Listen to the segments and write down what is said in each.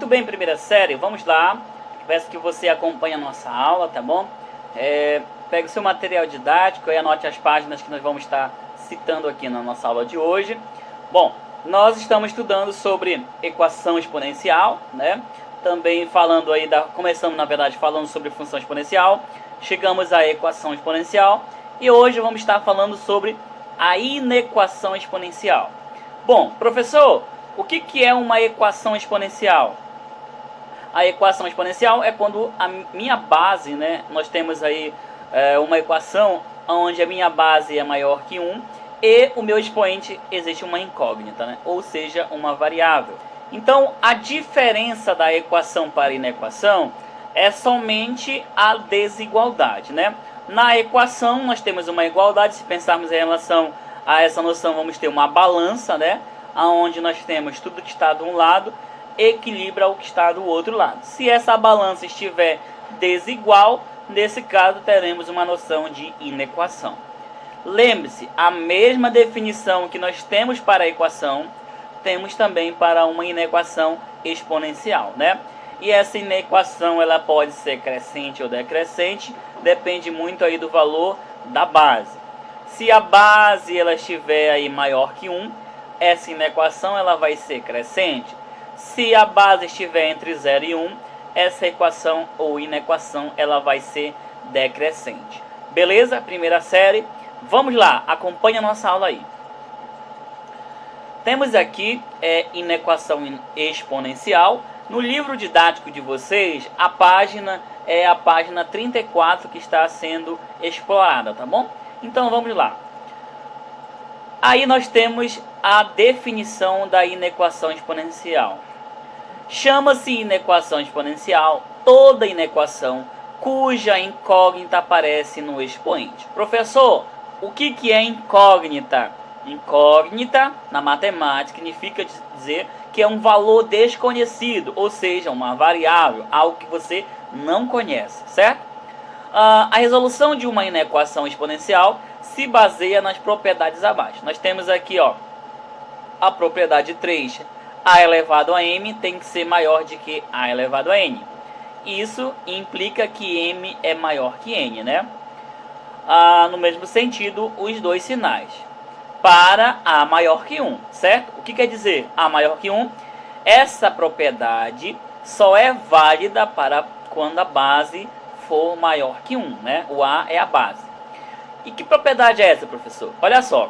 Muito bem, primeira série, vamos lá. Peço que você acompanhe a nossa aula, tá bom? Pegue o seu material didático e anote as páginas que nós vamos estar citando aqui na nossa aula de hoje. Bom, nós estamos estudando sobre equação exponencial, né? Também falando aí começamos na verdade falando sobre função exponencial, chegamos à equação exponencial e hoje vamos estar falando sobre a inequação exponencial. Bom, professor, o que é uma equação exponencial? A equação exponencial é quando a minha base, né, nós temos aí uma equação onde a minha base é maior que 1 e o meu expoente existe uma incógnita, né, ou seja, uma variável. Então, a diferença da equação para a inequação é somente a desigualdade, né? Na equação, nós temos uma igualdade. Se pensarmos em relação a essa noção, vamos ter uma balança, né? Onde nós temos tudo que está de um lado equilibra o que está do outro lado. Se essa balança estiver desigual, nesse caso teremos uma noção de inequação. Lembre-se, a mesma definição que nós temos para a equação, temos também para uma inequação exponencial, né? E essa inequação ela pode ser crescente ou decrescente, depende muito aí do valor da base. Se a base ela estiver aí maior que 1, essa inequação ela vai ser crescente. Se a base estiver entre 0 e 1, essa equação ou inequação ela vai ser decrescente. Beleza? Primeira série. Vamos lá, acompanhe a nossa aula aí. Temos aqui inequação exponencial. No livro didático de vocês, a página é a página 34 que está sendo explorada, tá bom? Então vamos lá. Aí nós temos a definição da inequação exponencial. Chama-se inequação exponencial toda inequação cuja incógnita aparece no expoente. Professor, o que é incógnita? Incógnita, na matemática, significa dizer que é um valor desconhecido, ou seja, uma variável, algo que você não conhece, certo? A resolução de uma inequação exponencial se baseia nas propriedades abaixo. Nós temos aqui, ó, a propriedade 3, a elevado a m tem que ser maior do que a elevado a n. Isso implica que m é maior que n, né? No mesmo sentido, os dois sinais. Para a maior que 1, certo? O que quer dizer a maior que 1? Essa propriedade só é válida para quando a base for maior que 1, né? O A é a base. E que propriedade é essa, professor? Olha só.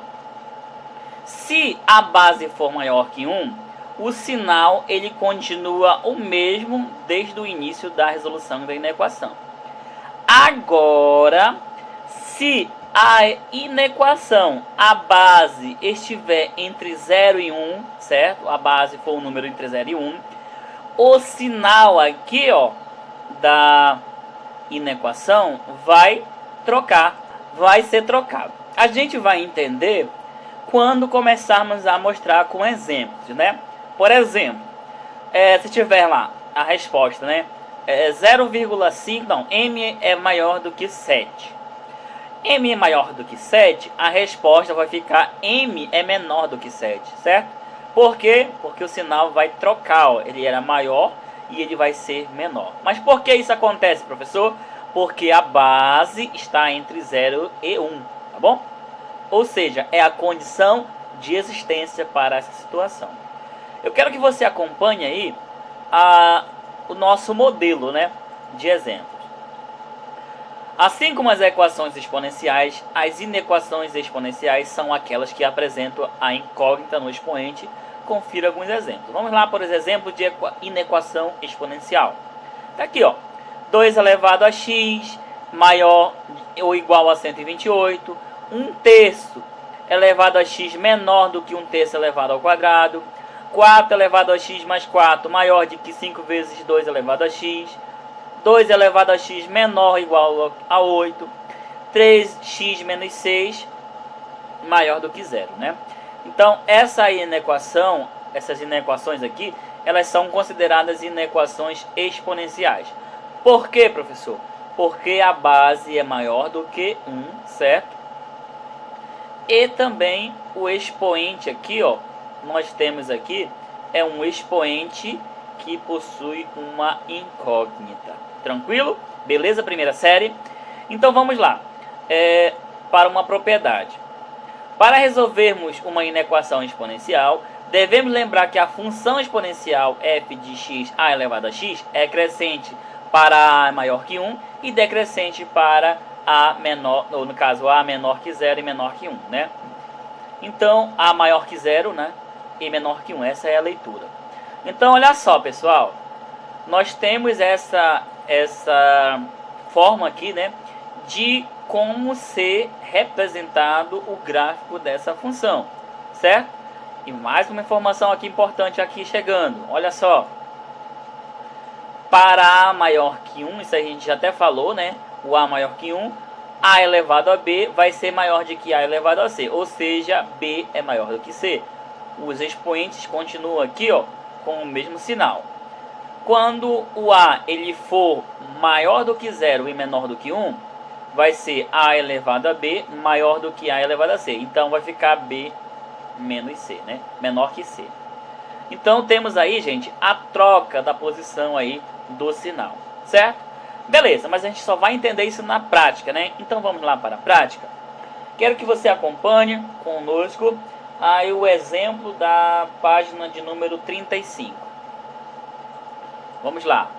Se a base for maior que 1, o sinal ele continua o mesmo desde o início da resolução da inequação. Agora, se a inequação, a base estiver entre 0 e 1, certo? A base for um número entre 0 e 1, o sinal aqui, ó, da inequação vai ser trocado. A gente vai entender quando começarmos a mostrar com exemplos, né? Por exemplo, se tiver lá a resposta, né? 0,5, não, m é maior do que 7. M é maior do que 7, a resposta vai ficar m é menor do que 7, certo? Por quê? Porque o sinal vai trocar, ó, ele era maior e ele vai ser menor. Mas por que isso acontece, professor? Porque a base está entre 0 e 1, tá bom? Ou seja, é a condição de existência para essa situação. Eu quero que você acompanhe aí o nosso modelo, né, de exemplo. Assim como as equações exponenciais, as inequações exponenciais são aquelas que apresentam a incógnita no expoente. Confira alguns exemplos. Vamos lá por exemplo de inequação exponencial. Está aqui, ó, 2 elevado a x maior ou igual a 128, 1/3 elevado a x menor do que 1/3 elevado ao quadrado, 4 elevado a x mais 4 maior do que 5 vezes 2 elevado a x, 2 elevado a x menor ou igual a 8, 3x menos 6 maior do que 0, né? Então, essas inequações aqui, elas são consideradas inequações exponenciais. Por quê, professor? Porque a base é maior do que 1, certo? E também o expoente aqui, ó, nós temos aqui, é um expoente que possui uma incógnita. Tranquilo? Beleza, primeira série? Então vamos lá. Para uma propriedade. Para resolvermos uma inequação exponencial, devemos lembrar que a função exponencial f de x a elevado a x é crescente para a maior que 1 e decrescente para a menor, ou no caso a menor que 0 e menor que 1, né? Então, a maior que 0, né, e menor que 1, essa é a leitura. Então, olha só, pessoal, nós temos essa forma aqui, né, de como ser representado o gráfico dessa função, certo? E mais uma informação aqui importante aqui chegando, olha só. Para a maior que 1, isso a gente já até falou, né? O a maior que 1, a elevado a b vai ser maior do que a elevado a c, ou seja, b é maior do que c. Os expoentes continuam aqui, ó, com o mesmo sinal. Quando o a ele for maior do que 0 e menor do que 1, vai ser a elevado a b maior do que a elevado a c. Então vai ficar b menos c, né? Menor que c. Então temos aí, gente, a troca da posição aí do sinal, certo? Beleza, mas a gente só vai entender isso na prática, né? Então vamos lá para a prática. Quero que você acompanhe conosco aí o exemplo da página de número 35. Vamos lá.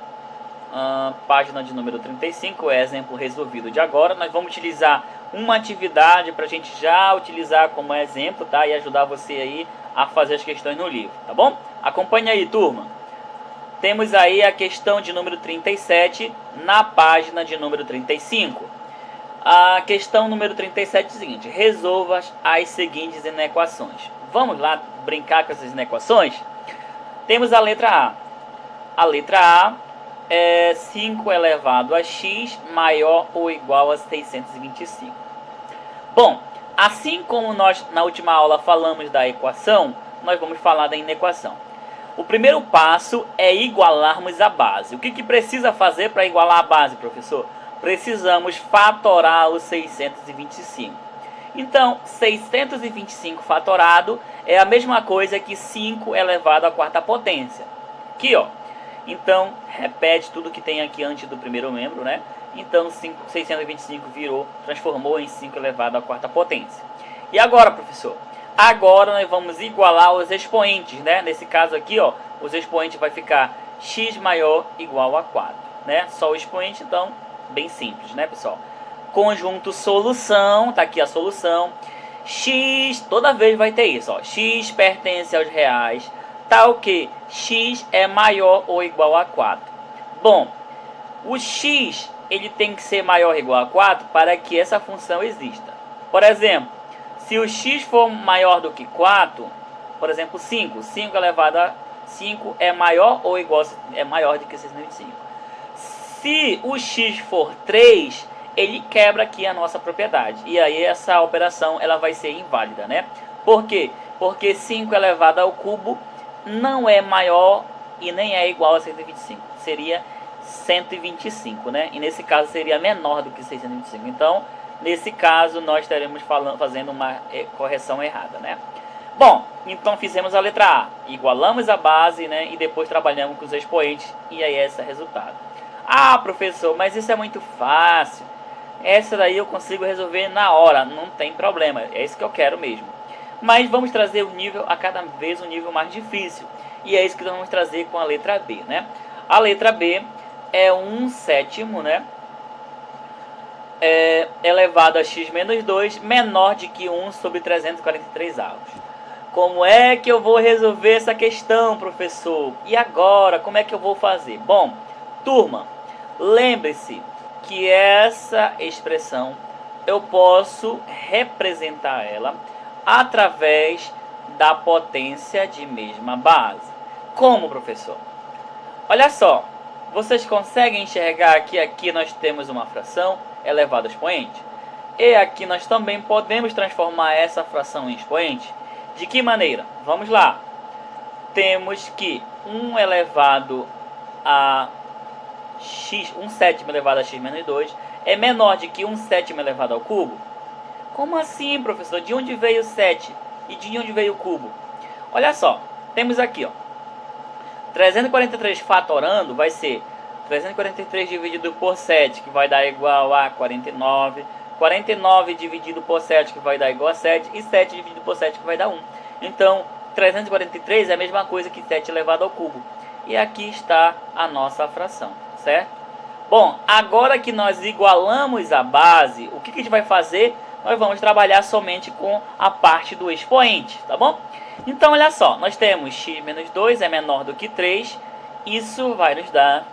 Página de número 35, é exemplo resolvido de agora. Nós vamos utilizar uma atividade para a gente já utilizar como exemplo, tá? E ajudar você aí a fazer as questões no livro, tá bom? Acompanhe aí, turma. Temos aí a questão de número 37 na página de número 35. A questão número 37 é o seguinte: resolva as seguintes inequações. Vamos lá brincar com essas inequações? Temos a letra A. A letra A é 5 elevado a x maior ou igual a 625. Bom, assim como nós na última aula falamos da equação, nós vamos falar da inequação. O primeiro passo é igualarmos a base. O que precisa fazer para igualar a base, professor? Precisamos fatorar o 625. Então, 625 fatorado é a mesma coisa que 5 elevado à quarta potência. Aqui, ó. Então, repete tudo que tem aqui antes do primeiro membro, né? Então, 625 transformou em 5 elevado à quarta potência. E agora, professor? Agora nós vamos igualar os expoentes, né? Nesse caso aqui, ó, os expoentes vai ficar x maior igual a 4, né? Só o expoente, então, bem simples, né, pessoal? Conjunto solução, tá aqui a solução. X, toda vez vai ter isso, ó. X pertence aos reais, tal que x é maior ou igual a 4. Bom, o x, ele tem que ser maior ou igual a 4 para que essa função exista. Por exemplo, se o x for maior do que 4, por exemplo, 5 elevado a 5 é maior ou igual é maior do que 625. Se o x for 3, ele quebra aqui a nossa propriedade. E aí essa operação ela vai ser inválida, né? Por quê? Porque 5 elevado ao cubo não é maior e nem é igual a 625. Seria 125, né? E nesse caso seria menor do que 625. Então, nesse caso, nós estaremos fazendo uma correção errada, né? Bom, então fizemos a letra A. Igualamos a base, né? E depois trabalhamos com os expoentes. E aí esse é o resultado. Ah, professor, mas isso é muito fácil. Essa daí eu consigo resolver na hora. Não tem problema. É isso que eu quero mesmo. Mas vamos trazer o nível, a cada vez um nível mais difícil. E é isso que nós vamos trazer com a letra B, né? A letra B é 1/7, né? Elevado a x menos 2, menor de que 1 sobre 343 avos. Como é que eu vou resolver essa questão, professor? E agora, como é que eu vou fazer? Bom, turma, lembre-se que essa expressão eu posso representar ela através da potência de mesma base. Como, professor? Olha só, vocês conseguem enxergar que aqui nós temos uma fração elevado a expoente? E aqui nós também podemos transformar essa fração em expoente. De que maneira? Vamos lá. Temos que 1 elevado a x, 1/7 elevado a x menos 2 é menor de que 1/7 elevado ao cubo. Como assim, professor? De onde veio o 7? E de onde veio o cubo? Olha só, temos aqui, ó, 343 fatorando vai ser 343 dividido por 7, que vai dar igual a 49. 49 dividido por 7, que vai dar igual a 7. E 7 dividido por 7, que vai dar 1. Então, 343 é a mesma coisa que 7 elevado ao cubo. E aqui está a nossa fração, certo? Bom, agora que nós igualamos a base, o que a gente vai fazer? Nós vamos trabalhar somente com a parte do expoente, tá bom? Então, olha só, nós temos x menos 2 é menor do que 3. Isso vai nos dar,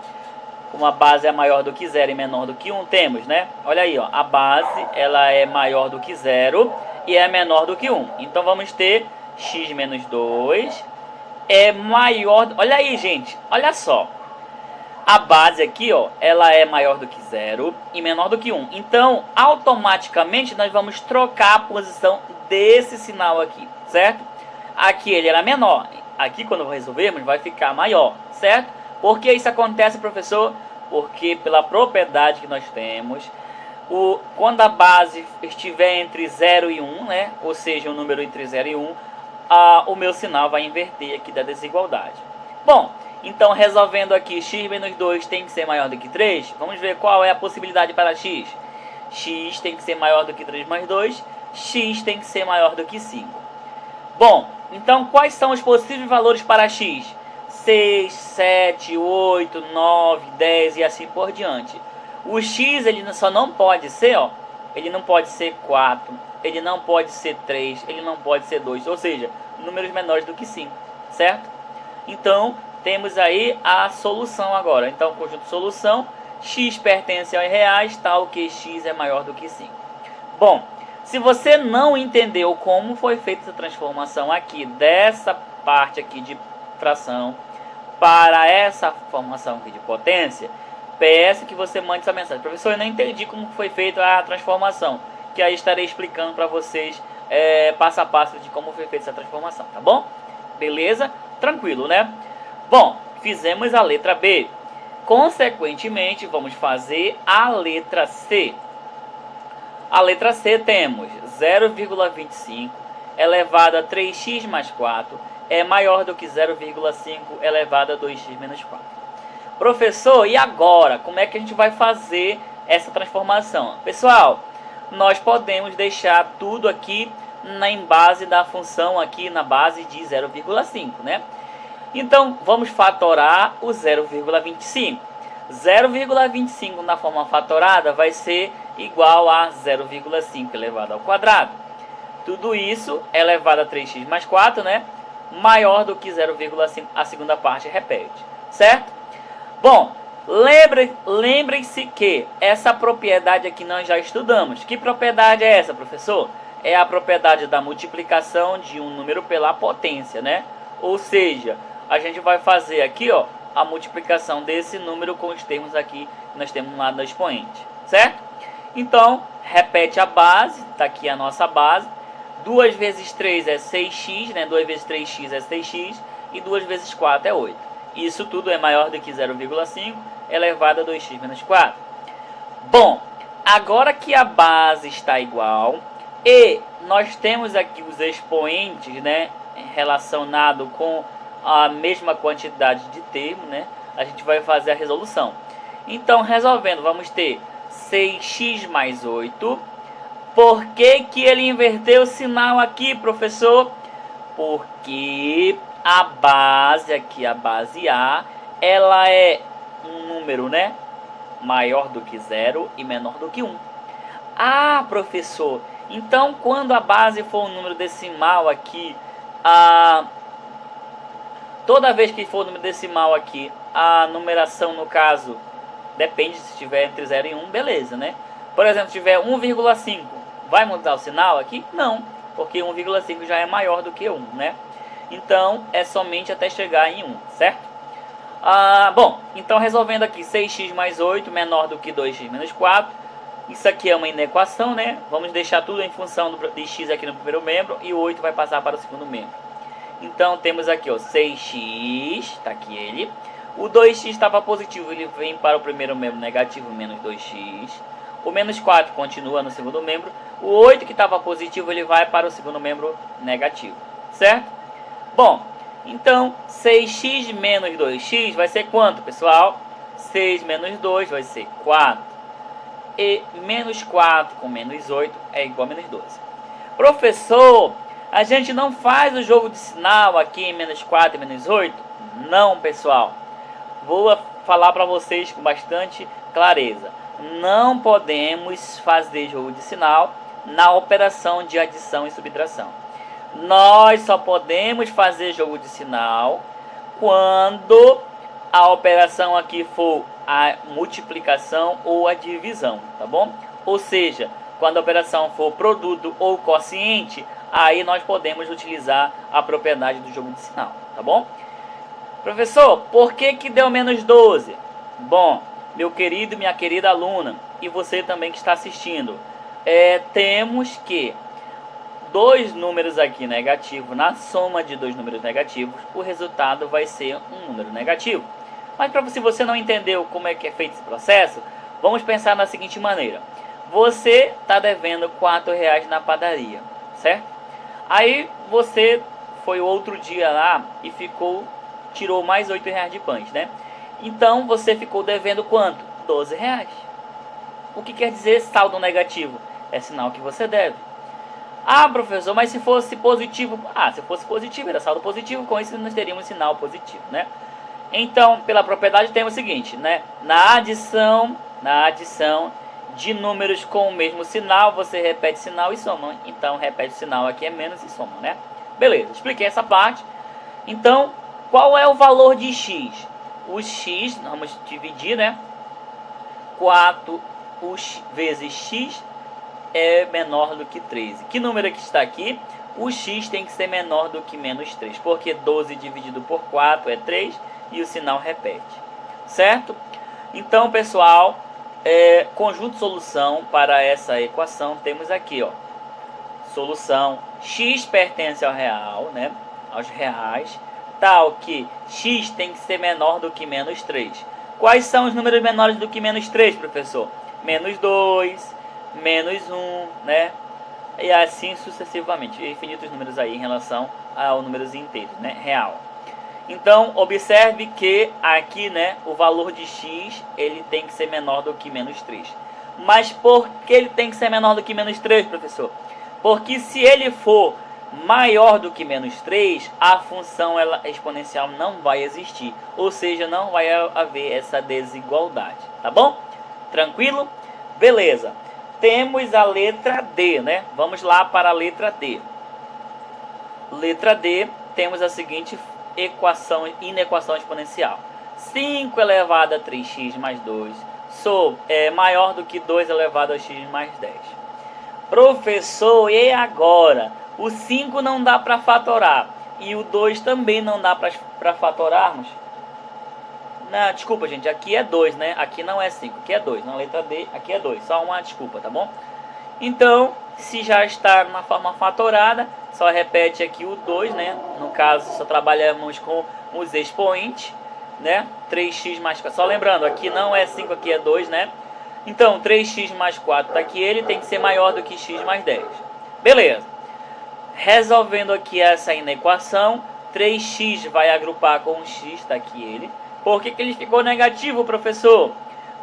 como a base é maior do que 0 e menor do que 1, temos, né? Olha aí, ó, a base ela é maior do que 0 e é menor do que 1. Então, vamos ter x menos 2 é maior... Olha aí, gente, olha só. A base aqui, ó, ela é maior do que 0 e menor do que 1. Então, automaticamente, nós vamos trocar a posição desse sinal aqui, certo? Aqui ele era menor. Aqui, quando resolvermos, vai ficar maior, certo? Por que isso acontece, professor? Porque pela propriedade que nós temos, quando a base estiver entre 0 e 1, né? Ou seja, um número entre 0 e 1, o meu sinal vai inverter aqui da desigualdade. Bom, então resolvendo aqui, x menos 2 tem que ser maior do que 3. Vamos ver qual é a possibilidade para x. X tem que ser maior do que 3 mais 2. X tem que ser maior do que 5. Bom, então quais são os possíveis valores para x? 6, 7, 8, 9, 10 e assim por diante. O x ele só não pode ser, ó, ele não pode ser 4, ele não pode ser 3, ele não pode ser 2, ou seja, números menores do que 5, certo? Então, temos aí a solução agora. Então, conjunto solução, x pertence aos reais, tal que x é maior do que 5. Bom, se você não entendeu como foi feita essa transformação aqui, dessa parte aqui de fração para essa formação aqui de potência, peço que você mande essa mensagem. Professor, eu não entendi como foi feita a transformação, que aí estarei explicando para vocês passo a passo de como foi feita essa transformação, tá bom? Beleza? Tranquilo, né? Bom, fizemos a letra B. Consequentemente, vamos fazer a letra C. A letra C temos 0,25 elevado a 3x mais 4 é maior do que 0,5 elevado a 2x menos 4. Professor, e agora? Como é que a gente vai fazer essa transformação? Pessoal, nós podemos deixar tudo aqui em base da função aqui na base de 0,5, né? Então, vamos fatorar o 0,25. 0,25 na forma fatorada vai ser igual a 0,5 elevado ao quadrado. Tudo isso elevado a 3x mais 4, né? Maior do que 0,5, a segunda parte repete, certo? Bom, lembrem-se que essa propriedade aqui nós já estudamos. Que propriedade é essa, professor? É a propriedade da multiplicação de um número pela potência, né? Ou seja, a gente vai fazer aqui, ó, a multiplicação desse número com os termos aqui que nós temos lá no expoente, certo? Então, repete a base, tá aqui a nossa base. 2 vezes 3 é 6x, né? 2 vezes 3x é 6x e 2 vezes 4 é 8. Isso tudo é maior do que 0,5 elevado a 2x menos 4. Bom, agora que a base está igual e nós temos aqui os expoentes, né, relacionado com a mesma quantidade de termo, né, a gente vai fazer a resolução. Então, resolvendo, vamos ter 6x mais 8. Por que ele inverteu o sinal aqui, professor? Porque a base aqui, a base A, ela é um número, né, maior do que 0 e menor do que 1. Ah, professor, então quando a base for um número decimal aqui, toda vez que for um número decimal aqui, a numeração no caso depende se estiver entre 0 e 1, beleza, né? Por exemplo, se tiver 1,5, vai mudar o sinal aqui? Não, porque 1,5 já é maior do que 1, né? Então, é somente até chegar em 1, certo? Bom, então resolvendo aqui, 6x mais 8 menor do que 2x menos 4. Isso aqui é uma inequação, né? Vamos deixar tudo em função de x aqui no primeiro membro e o 8 vai passar para o segundo membro. Então, temos aqui, ó, 6x, está aqui ele. O 2x estava positivo, ele vem para o primeiro membro negativo, menos 2x. O menos 4 continua no segundo membro. O 8 que estava positivo, ele vai para o segundo membro negativo, certo? Bom, Então, 6x menos 2x vai ser quanto, pessoal? 6 menos 2 vai ser 4. E menos 4 com menos 8 é igual a menos 12. Professor, a gente não faz o jogo de sinal aqui em menos 4 e menos 8? Não, pessoal. Vou falar para vocês com bastante clareza. Não podemos fazer jogo de sinal na operação de adição e subtração. Nós só podemos fazer jogo de sinal quando a operação aqui for a multiplicação ou a divisão, tá bom? Ou seja, quando a operação for produto ou quociente, aí nós podemos utilizar a propriedade do jogo de sinal, tá bom? Professor, por que deu menos 12? Bom, meu querido e minha querida aluna, e você também que está assistindo, temos que dois números aqui negativos, na soma de dois números negativos, o resultado vai ser um número negativo. Mas se você não entendeu como é que é feito esse processo, vamos pensar da seguinte maneira. Você está devendo R$4 na padaria, certo? Aí você foi outro dia lá e tirou mais R$8 de pães, né? Então você ficou devendo quanto? R$12. O que quer dizer saldo negativo? É sinal que você deve. Ah, professor, mas se fosse positivo? Ah, se fosse positivo, era saldo positivo, com isso nós teríamos sinal positivo, né? Então, pela propriedade temos o seguinte, né? Na adição de números com o mesmo sinal, você repete sinal e soma. Então, repete o sinal aqui é menos e soma, né? Beleza, expliquei essa parte. Então, qual é o valor de x? O x, vamos dividir, né? 4 vezes x é menor do que 13. Que número que está aqui? O x tem que ser menor do que menos 3, porque 12 dividido por 4 é 3 e o sinal repete. Certo? Então, pessoal, conjunto solução para essa equação temos aqui, ó. Solução x pertence ao real, né? Aos reais, tal que x tem que ser menor do que menos 3. Quais são os números menores do que menos 3, professor? Menos 2, menos 1, né? E assim sucessivamente, infinitos números aí em relação aos números inteiros, né? Real. Então, observe que aqui, né, o valor de x, ele tem que ser menor do que menos 3. Mas por que ele tem que ser menor do que menos 3, professor? Porque se ele for maior do que menos 3, a função exponencial não vai existir. Ou seja, não vai haver essa desigualdade, tá bom? Tranquilo? Beleza. Temos a letra D, né? Vamos lá para a letra D. Letra D, temos a seguinte inequação exponencial. 5 elevado a 3x mais 2 é maior do que 2 elevado a x mais 10. Professor, e agora? O 5 não dá para fatorar e o 2 também não dá para fatorarmos? Não, desculpa, gente, aqui é 2, né? Aqui não é 5, aqui é 2. Na letra D, aqui é 2. Só uma desculpa, tá bom? Então, se já está na forma fatorada, só repete aqui o 2, né? No caso, só trabalhamos com os expoentes, né? 3x mais 4. Só lembrando, aqui não é 5, aqui é 2, né? Então, 3x mais 4 tá aqui, ele tem que ser maior do que x mais 10. Beleza. Resolvendo aqui essa inequação, 3x vai agrupar com o x, tá aqui ele. Por que ele ficou negativo, professor?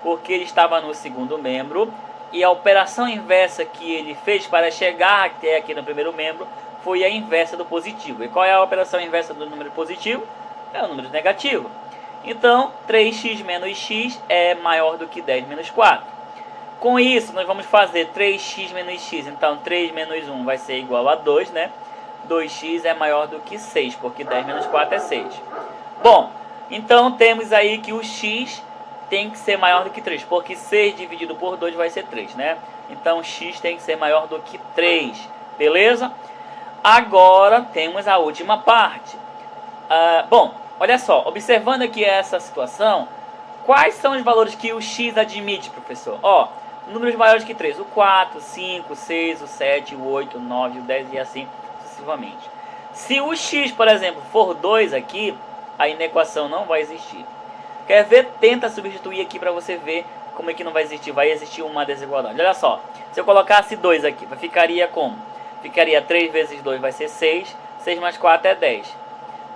Porque ele estava no segundo membro e a operação inversa que ele fez para chegar até aqui no primeiro membro foi a inversa do positivo. E qual é a operação inversa do número positivo? É o número negativo. Então, 3x menos x é maior do que 10 menos 4. Com isso, nós vamos fazer 3x menos x. Então, 3 menos 1 vai ser igual a 2, né? 2x é maior do que 6, porque 10 menos 4 é 6. Bom, então temos aí que o x tem que ser maior do que 3, porque 6 dividido por 2 vai ser 3, né? Então, x tem que ser maior do que 3, beleza? Agora, temos a última parte. Bom, olha só, observando aqui essa situação, quais são os valores que o x admite, professor? Ó, números maiores que 3, o 4, 5, 6, o 7, o 8, o 9, o 10 e assim sucessivamente. Se o x, por exemplo, for 2 aqui, a inequação não vai existir. Quer ver? Tenta substituir aqui para você ver como é que não vai existir. Vai existir uma desigualdade. Olha só, se eu colocasse 2 aqui, ficaria como? Ficaria 3 vezes 2 vai ser 6, 6 mais 4 é 10.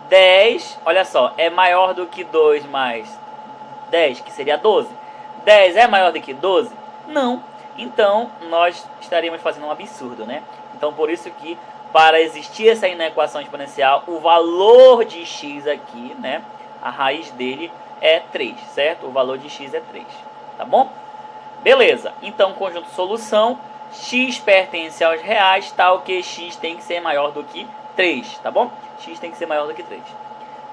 10, olha só, é maior do que 2 mais 10, que seria 12. 10 é maior do que 12? Não. Então, nós estaríamos fazendo um absurdo, né? Então, por isso que, para existir essa inequação exponencial, o valor de x aqui, né? A raiz dele é 3, certo? O valor de x é 3, tá bom? Beleza. Então, conjunto solução, x pertence aos reais, tal que x tem que ser maior do que 3, tá bom? X tem que ser maior do que 3.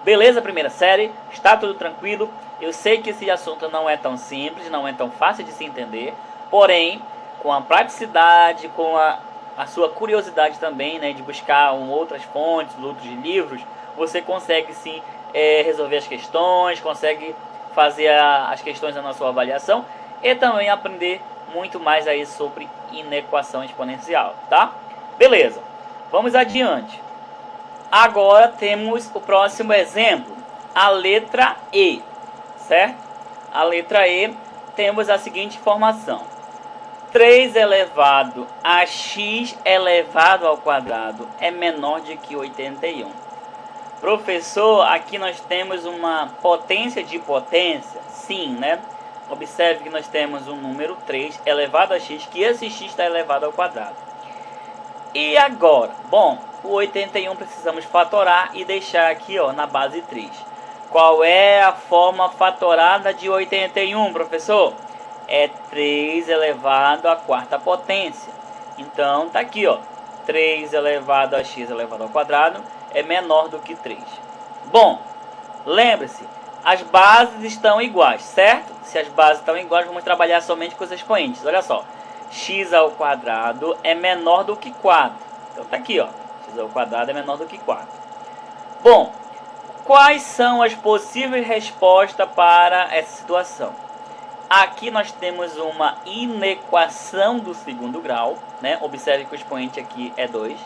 Beleza, primeira série? Está tudo tranquilo? Eu sei que esse assunto não é tão simples, não é tão fácil de se entender, porém, com a praticidade, com a sua curiosidade também, né, de buscar outras fontes, outros livros, você consegue sim resolver as questões, consegue fazer as questões na sua avaliação e também aprender muito mais aí sobre inequação exponencial, tá? Beleza, vamos adiante. Agora temos o próximo exemplo, a letra E, certo? A letra E, temos a seguinte informação. 3 elevado a x elevado ao quadrado é menor de que 81. Professor, aqui nós temos uma potência de potência? Sim, né? Observe que nós temos um número 3 elevado a x, que esse x está elevado ao quadrado. E agora? Bom, o 81 precisamos fatorar e deixar aqui ó, na base 3. Qual é a forma fatorada de 81, professor? É 3 elevado à quarta potência. Então, tá aqui, ó. 3 elevado a x elevado ao quadrado é menor do que 3. Bom, lembre-se, as bases estão iguais, certo? Se as bases estão iguais, vamos trabalhar somente com os expoentes. Olha só, x ao quadrado é menor do que 4. Então, tá aqui, ó. X ao quadrado é menor do que 4. Bom, quais são as possíveis respostas para essa situação? Aqui nós temos uma inequação do segundo grau, né? Observe que o expoente aqui é 2.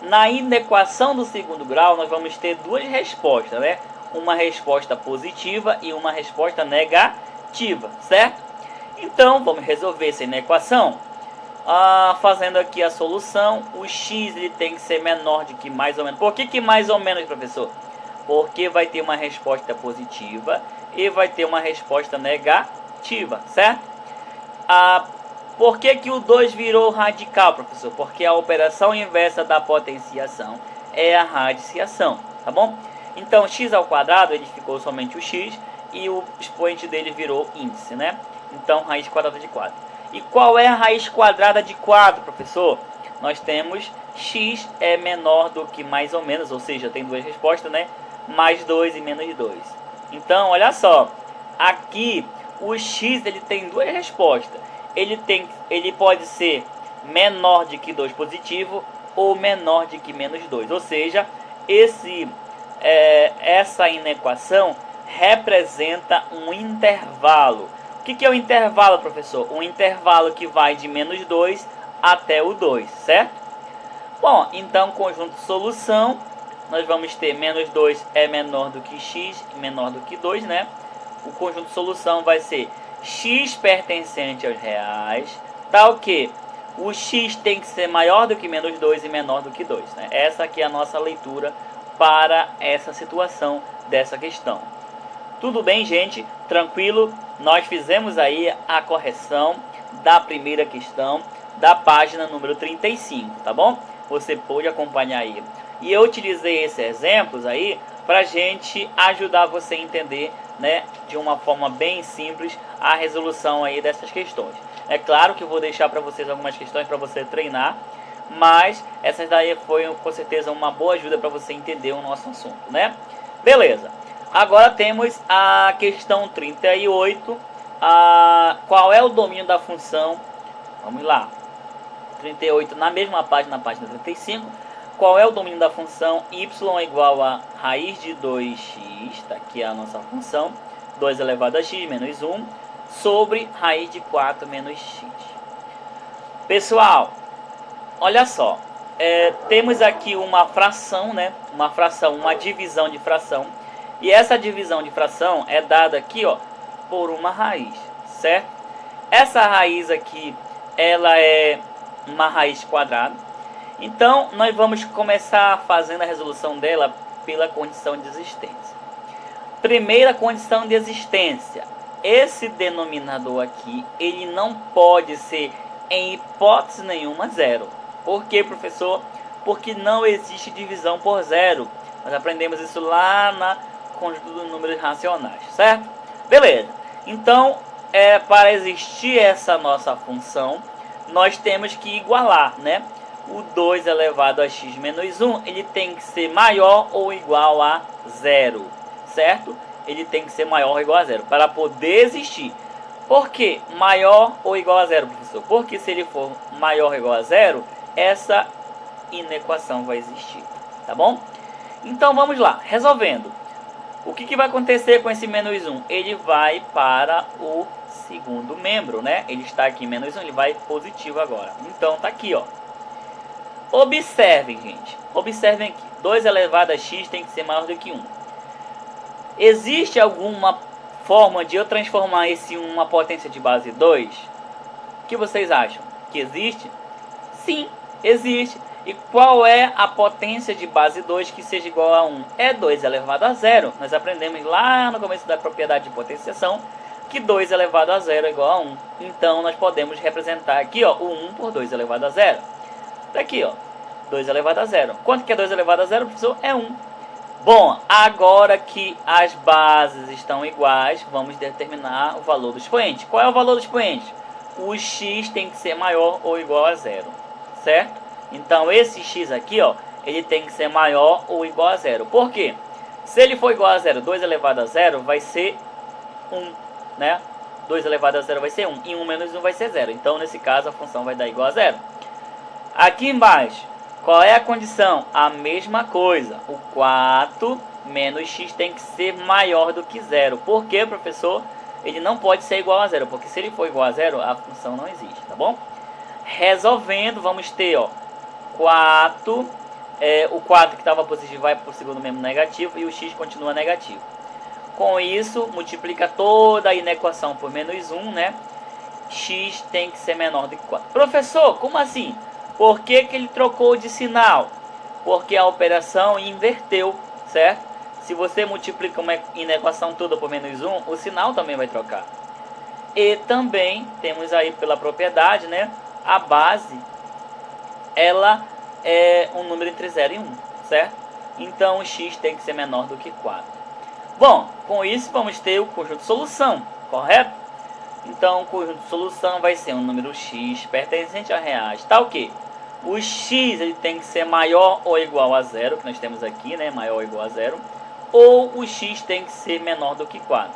Na inequação do segundo grau, nós vamos ter duas respostas, né? Uma resposta positiva e uma resposta negativa, certo? Então, vamos resolver essa inequação. Fazendo aqui a solução, o x ele tem que ser menor de que mais ou menos. Por que mais ou menos, professor? Porque vai ter uma resposta positiva e vai ter uma resposta negativa, certo? Por que o 2 virou radical, professor? Porque a operação inversa da potenciação é a radiciação, tá bom? Então, x ao quadrado, ele ficou somente o x e o expoente dele virou índice, né? Então, raiz quadrada de 4. E qual é a raiz quadrada de 4, professor? Nós temos x é menor do que mais ou menos, ou seja, tem duas respostas, né? Mais 2 e menos 2. Então, olha só, aqui o x ele tem duas respostas. Ele pode ser menor de que 2 positivo ou menor de que menos 2. Ou seja, essa inequação representa um intervalo. O que é o intervalo, professor? Um intervalo que vai de menos 2 até o 2, certo? Bom, então, conjunto de solução, nós vamos ter menos 2 é menor do que x, menor do que 2, né? O conjunto de solução vai ser x pertencente aos reais, tal que o x tem que ser maior do que menos 2 e menor do que 2, né? Essa aqui é a nossa leitura para essa situação dessa questão. Tudo bem, gente? Tranquilo? Nós fizemos aí a correção da primeira questão da página número 35, tá bom? Você pode acompanhar aí. E eu utilizei esses exemplos aí para gente ajudar você a entender, né, de uma forma bem simples a resolução aí dessas questões. É claro que eu vou deixar para vocês algumas questões para você treinar, mas essas daí foi com certeza uma boa ajuda para você entender o nosso assunto, né? Beleza. Agora temos a questão 38. Qual é o domínio da função? Vamos lá. 38 na mesma página, na página 35. Qual é o domínio da função y igual a raiz de 2x, tá aqui a nossa função, 2 elevado a x menos 1, sobre raiz de 4 menos x. Pessoal, olha só, temos aqui uma fração, né? Uma divisão de fração. E essa divisão de fração é dada aqui, ó, por uma raiz, certo? Essa raiz aqui, ela é uma raiz quadrada. Então, nós vamos começar fazendo a resolução dela pela condição de existência. Primeira condição de existência. Esse denominador aqui, ele não pode ser, em hipótese nenhuma, zero. Por quê, professor? Porque não existe divisão por zero. Nós aprendemos isso lá na conjunto dos números racionais, certo? Beleza. Então, para existir essa nossa função, nós temos que igualar, né? O 2 elevado a x menos 1, ele tem que ser maior ou igual a zero, certo? Ele tem que ser maior ou igual a zero para poder existir. Por que maior ou igual a zero, professor? Porque se ele for maior ou igual a zero, essa inequação vai existir, tá bom? Então vamos lá, resolvendo. O que vai acontecer com esse menos 1? Ele vai para o segundo membro, né? Ele está aqui menos 1, ele vai positivo agora. Então tá aqui, ó. Observem, gente. Observem aqui. 2 elevado a x tem que ser maior do que 1. Existe alguma forma de eu transformar esse 1 em uma potência de base 2? O que vocês acham? Que existe? Sim, existe. E qual é a potência de base 2 que seja igual a 1? É 2 elevado a 0. Nós aprendemos lá no começo da propriedade de potenciação que 2 elevado a 0 é igual a 1. Então, nós podemos representar aqui, ó, o 1 por 2 elevado a 0. Tá aqui, ó, 2 elevado a 0. Quanto que é 2 elevado a 0, professor? É 1. Bom, agora que as bases estão iguais, vamos determinar o valor do expoente. Qual é o valor do expoente? O x tem que ser maior ou igual a 0, certo? Então, esse x aqui, ó, ele tem que ser maior ou igual a 0. Por quê? Se ele for igual a 0, 2 elevado a 0 vai ser 1, né? 2 elevado a 0 vai ser 1. E 1 menos 1 vai ser 0. Então, nesse caso, a função vai dar igual a 0. Aqui embaixo, qual é a condição? A mesma coisa. O 4 menos x tem que ser maior do que 0. Por quê, professor? Ele não pode ser igual a 0. Porque se ele for igual a 0, a função não existe, tá bom? Resolvendo, vamos ter, ó, 4, o 4 que estava positivo vai para o segundo membro negativo e o x continua negativo. Com isso, multiplica toda a inequação por menos 1, né? X tem que ser menor do que 4. Professor, como assim? Por que ele trocou de sinal? Porque a operação inverteu, certo? Se você multiplica uma inequação toda por menos 1, o sinal também vai trocar. E também temos aí pela propriedade, né? A base, ela é um número entre 0 e 1, certo? Então, o x tem que ser menor do que 4. Bom, com isso vamos ter o conjunto de solução, correto? Então, o conjunto de solução vai ser um número x pertencente a reais, tá o quê? O x ele tem que ser maior ou igual a 0, que nós temos aqui, né? Maior ou igual a 0. Ou o x tem que ser menor do que 4.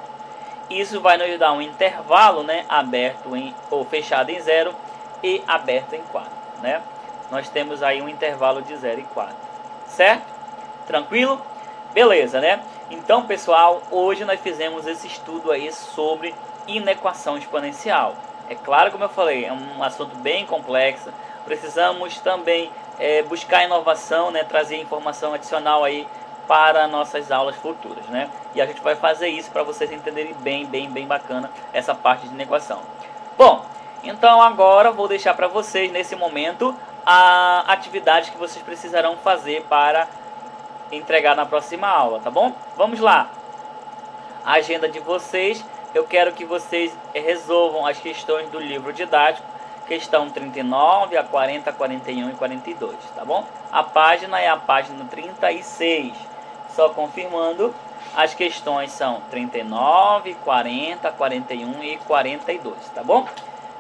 Isso vai nos dar um intervalo, né? Aberto ou fechado em 0 e aberto em 4, né? Nós temos aí um intervalo de 0 e 4, certo? Tranquilo? Beleza, né? Então, pessoal, hoje nós fizemos esse estudo aí sobre inequação exponencial. É claro, como eu falei, é um assunto bem complexo. Precisamos também buscar inovação, né? Trazer informação adicional aí para nossas aulas futuras, né? E a gente vai fazer isso para vocês entenderem bem bacana essa parte de inequação. Bom, então agora vou deixar para vocês nesse momento a atividade que vocês precisarão fazer para entregar na próxima aula, tá bom? Vamos lá. A agenda de vocês, eu quero que vocês resolvam as questões do livro didático, questão 39, a 40, 41 e 42, tá bom? A página é a página 36. Só confirmando, as questões são 39, 40, 41 e 42, tá bom?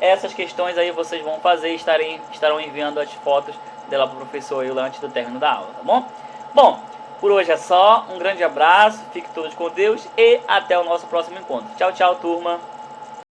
Essas questões aí vocês vão fazer e estarão enviando as fotos dela para o professor Euler antes do término da aula, tá bom? Bom, por hoje é só. Um grande abraço, fiquem todos com Deus e até o nosso próximo encontro. Tchau, tchau, turma!